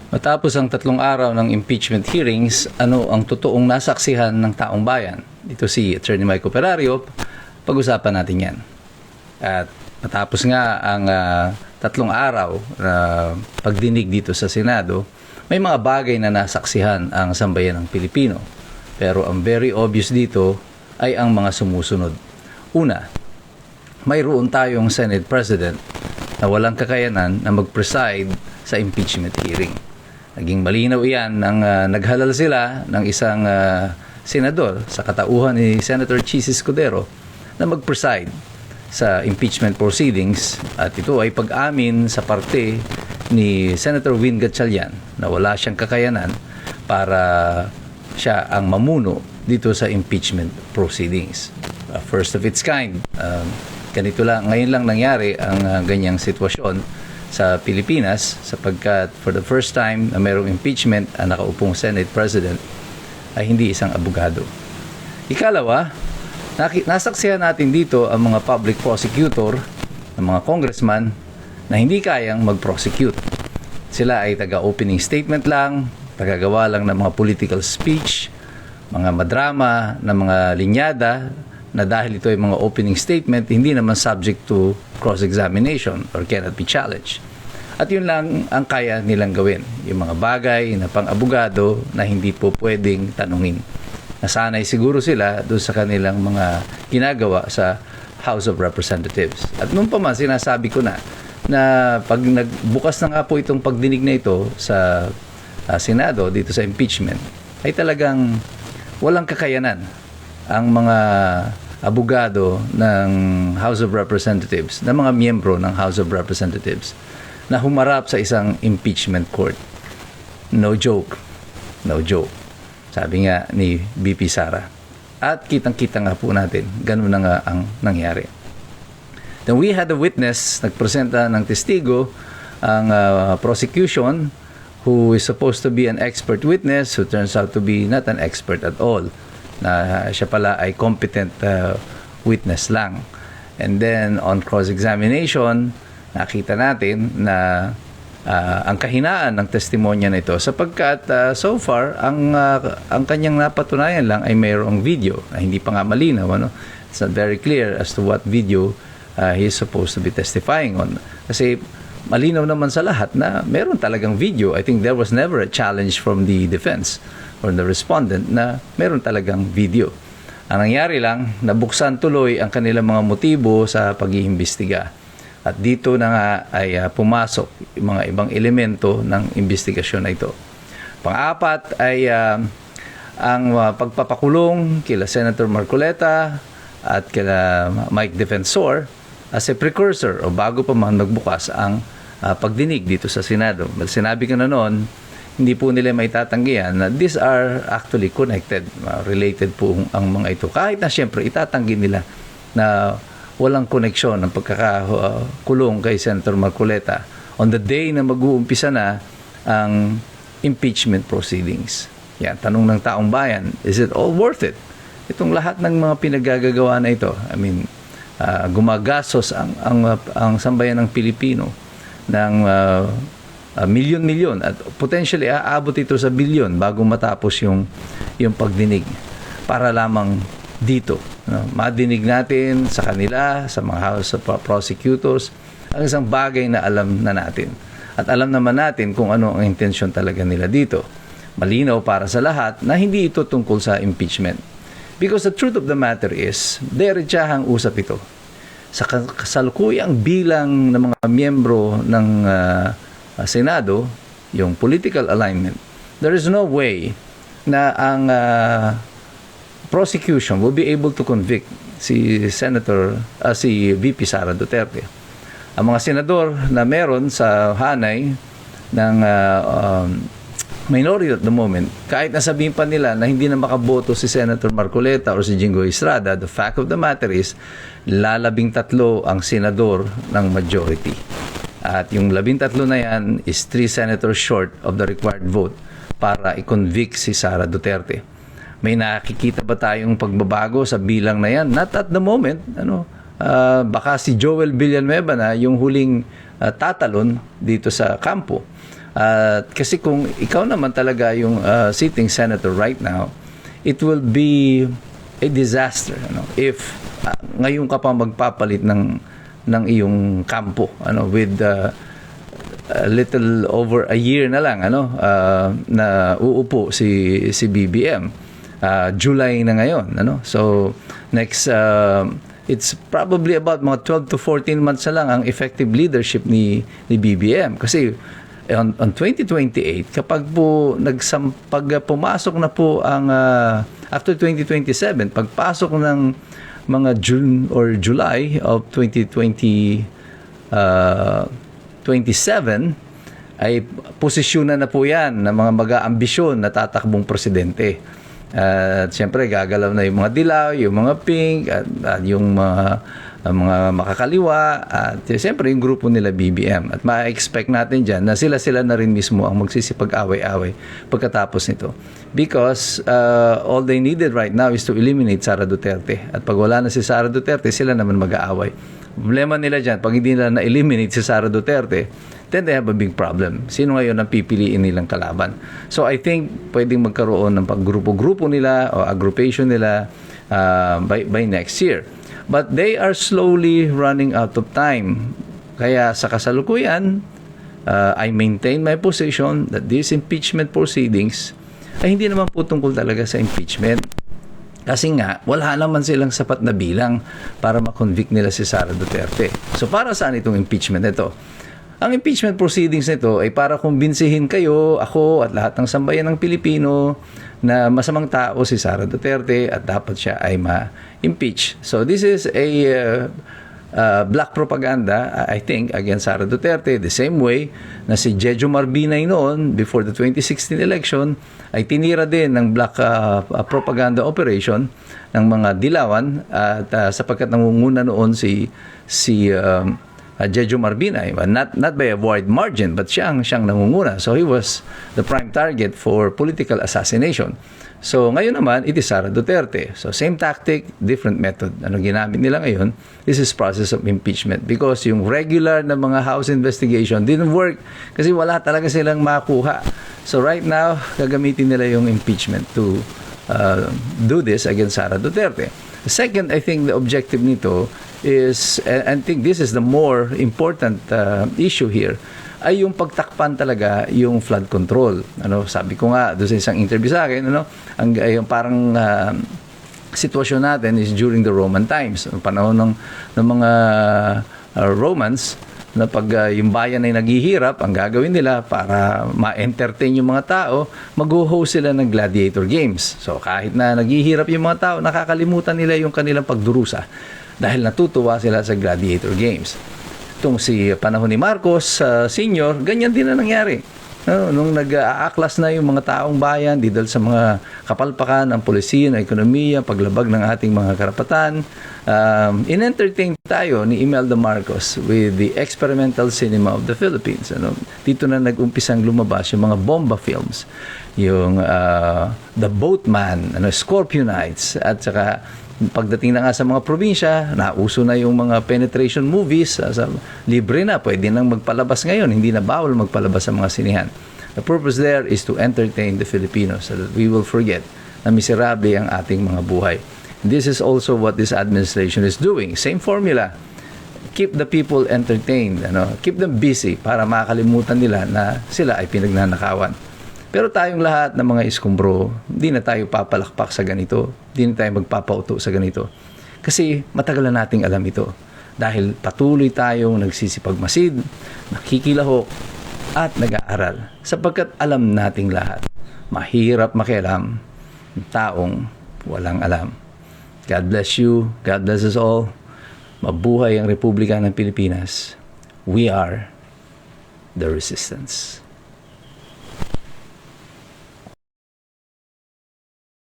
Matapos ang 3 araw ng impeachment hearings, ano ang totoong nasaksihan ng taong bayan? Ito si Attorney Michael Perario, pag-usapan natin yan. At matapos nga ang 3 araw na pagdinig dito sa Senado, may mga bagay na nasaksihan ang sambayan ng Pilipino. Pero ang very obvious dito ay ang mga sumusunod. Una, mayroon tayong Senate President na walang kakayanan na mag-preside sa impeachment hearing. Naging malinaw iyan nang naghalal sila ng isang senador sa katauhan ni Senator Chis Escudero na mag-preside sa impeachment proceedings, at ito ay pag-amin sa parte ni Senator Win Gatchalian na wala siyang kakayanan para siya ang mamuno dito sa impeachment proceedings. First of its kind. Ganito lang, ngayon lang nangyari ang ganyang sitwasyon sa Pilipinas, sapagkat for the first time na mayroong impeachment ang nakaupong Senate President ay hindi isang abogado. Ikalawa, nasaksihan natin dito ang mga public prosecutor, ang mga congressman na hindi kayang mag-prosecute. Sila ay taga-opening statement lang, tagagawa lang ng mga political speech, mga madrama na mga linyada na dahil ito ay mga opening statement, hindi naman subject to cross-examination or cannot be challenged. At yun lang ang kaya nilang gawin. Yung mga bagay na pang-abogado na hindi po pwedeng tanungin. Nasanay siguro sila doon sa kanilang mga ginagawa sa House of Representatives. At noon pa man, sinasabi ko na pag nagbukas na nga po itong pagdinig na ito sa Senado, dito sa impeachment, ay talagang walang kakayanan ang mga abogado ng House of Representatives, na mga miyembro ng House of Representatives, na humarap sa isang impeachment court. No joke. No joke. Sabi nga ni BP Sara. At kitang-kita nga po natin, ganun na nga ang nangyari. Then we had a witness, nagpresenta ng testigo, ang prosecution, who is supposed to be an expert witness, who turns out to be not an expert at all, na siya pala ay competent witness lang. And then on cross-examination, nakita natin na ang kahinaan ng testimonya na ito, sapagkat so far ang kanyang napatunayan lang ay mayroong video na hindi pa nga malinaw, ano? It's not very clear as to what video he is supposed to be testifying on. Kasi malinaw naman sa lahat na meron talagang video. I think there was never a challenge from the defense or the respondent na meron talagang video. Ang nangyari lang, nabuksan tuloy ang kanilang mga motibo sa pag-iimbestiga. At dito na nga ay pumasok yung mga ibang elemento ng investigasyon na ito. Pang-apat ay ang pagpapakulong kila Senator Marcoleta at kila Mike Defensor as a precursor o bago pa man magbukas ang pagdinig dito sa Senado. Well, sinabi ko na noon, hindi po nila may tatanggihan na these are actually connected, related po ang mga ito. Kahit na siyempre itatanggi nila na walang koneksyon ng pagkakakulong kay Senator Marcoleta on the day na mag-uumpisa na ang impeachment proceedings. Yan, tanong ng taong bayan, is it all worth it? Itong lahat ng mga pinagagagawa na ito, I mean, gumagastos ang sambayan ng Pilipino ng milyon-milyon at potentially aabot ito sa bilyon bago matapos yung pagdinig para lamang dito. Madinig natin sa kanila, sa mga House of Prosecutors, ang isang bagay na alam na natin. At alam naman natin kung ano ang intensyon talaga nila dito. Malinaw para sa lahat na hindi ito tungkol sa impeachment. Because the truth of the matter is, derechahang usap ito. Sa kasalukuyang bilang ng mga miyembro ng Senado, yung political alignment, there is no way na ang prosecution will be able to convict si VP Sara Duterte. Ang mga senador na meron sa hanay ng minority at the moment, kahit nasabihin pa nila na hindi na makaboto si Senator Marcoleta or si Jingo Estrada, the fact of the matter is, 13 ang senador ng majority. At yung 13 na yan is 3 senators short of the required vote para i-convict si Sara Duterte. May nakikita ba tayong pagbabago sa bilang na yan? Not at the moment. Baka si Joel Villanueva na yung huling tatalon dito sa kampo. Kasi kung ikaw naman talaga yung sitting senator right now, it will be a disaster, ano, if ngayon ka pa magpapalit ng iyong kampo, ano, with a little over a year na lang, ano, na uupo si BBM. July na ngayon, ano. So next it's probably about mga 12 to 14 months na lang ang effective leadership ni BBM, kasi on 2028 kapag po pumasok na po ang after 2027, pagpasok ng mga June or July of 2027 ay posisyonan na po yan ng mga mag-aambisyon na tatakbong presidente. At siyempre gagalaw na yung mga dilaw, yung mga pink, at yung mga makakaliwa, at siyempre yung grupo nila BBM. At ma-expect natin dyan na sila na rin mismo ang magsisipag-away-away pagkatapos nito. Because all they needed right now is to eliminate Sara Duterte. At pag wala na si Sara Duterte, sila naman mag-aaway. Problema nila dyan, pag hindi nila na-eliminate si Sara Duterte, then they have a big problem. Sino ngayon ang pipiliin nilang kalaban? So I think pwedeng magkaroon ng paggrupo-grupo nila o aggregation nila by next year. But they are slowly running out of time. Kaya sa kasalukuyan, I maintain my position that these impeachment proceedings ay hindi naman po tungkol talaga sa impeachment. Kasi nga, wala naman silang sapat na bilang para makonvict nila si Sara Duterte. So para saan itong impeachment nito? Ang impeachment proceedings nito ay para kumbinsihin kayo, ako at lahat ng sambayan ng Pilipino na masamang tao si Sara Duterte at dapat siya ay ma-impeach. So this is a black propaganda, I think, against Sara Duterte, the same way na si Jejo Marbinay noon, before the 2016 election, ay tinira din ng black propaganda operation ng mga dilawan at sapagkat nangunguna noon si Jejo Marbinay, not by a wide margin, but siyang nangunguna. So he was the prime target for political assassination. So ngayon naman, it is Sara Duterte. So same tactic, different method. Ano ginamit nila ngayon? This is process of impeachment, because yung regular na mga House investigation didn't work kasi wala talaga silang makuha. So right now, gagamitin nila yung impeachment to do this against Sara Duterte. Second, I think the objective nito is, and I think this is the more important issue here, ay yung pagtakpan talaga yung flood control. Ano, sabi ko nga doon sa isang interview sa akin, ano, yung parang sitwasyon natin is during the Roman times, panahon ng mga Romans, na pag yung bayan ay naghihirap, ang gagawin nila para ma-entertain yung mga tao, mag-host sila ng gladiator games. So kahit na naghihirap yung mga tao, nakakalimutan nila yung kanilang pagdurusa dahil natutuwa sila sa gladiator games. Itong si panahon ni Marcos Sr., ganyan din na nangyari. Nung nag-aaklas na yung mga taong bayan dahil sa mga kapalpakan ng polisiya, ng ekonomiya, paglabag ng ating mga karapatan, in-entertain tayo ni Imelda Marcos with the experimental cinema of the Philippines. Ano? Dito na nag-umpisang lumabas yung mga bomba films, yung The Boatman, Scorpio Nights, at saka pagdating na nga sa mga probinsya, nauso na yung mga penetration movies, libre na, pwede nang magpalabas ngayon, hindi na bawal magpalabas sa mga sinihan. The purpose there is to entertain the Filipinos so that we will forget na miserable ang ating mga buhay. This is also what this administration is doing. Same formula. Keep the people entertained, keep them busy para makalimutan nila na sila ay pinagnanakawan. Pero tayong lahat ng mga iskumbro, hindi na tayo papalakpak sa ganito. Hindi na tayo magpapauto sa ganito. Kasi matagal na nating alam ito. Dahil patuloy tayong nagsisipagmasid, nakikilahok, at nag-aaral. Sapagkat alam nating lahat. Mahirap makialam ng taong walang alam. God bless you. God bless us all. Mabuhay ang Republika ng Pilipinas. We are the resistance.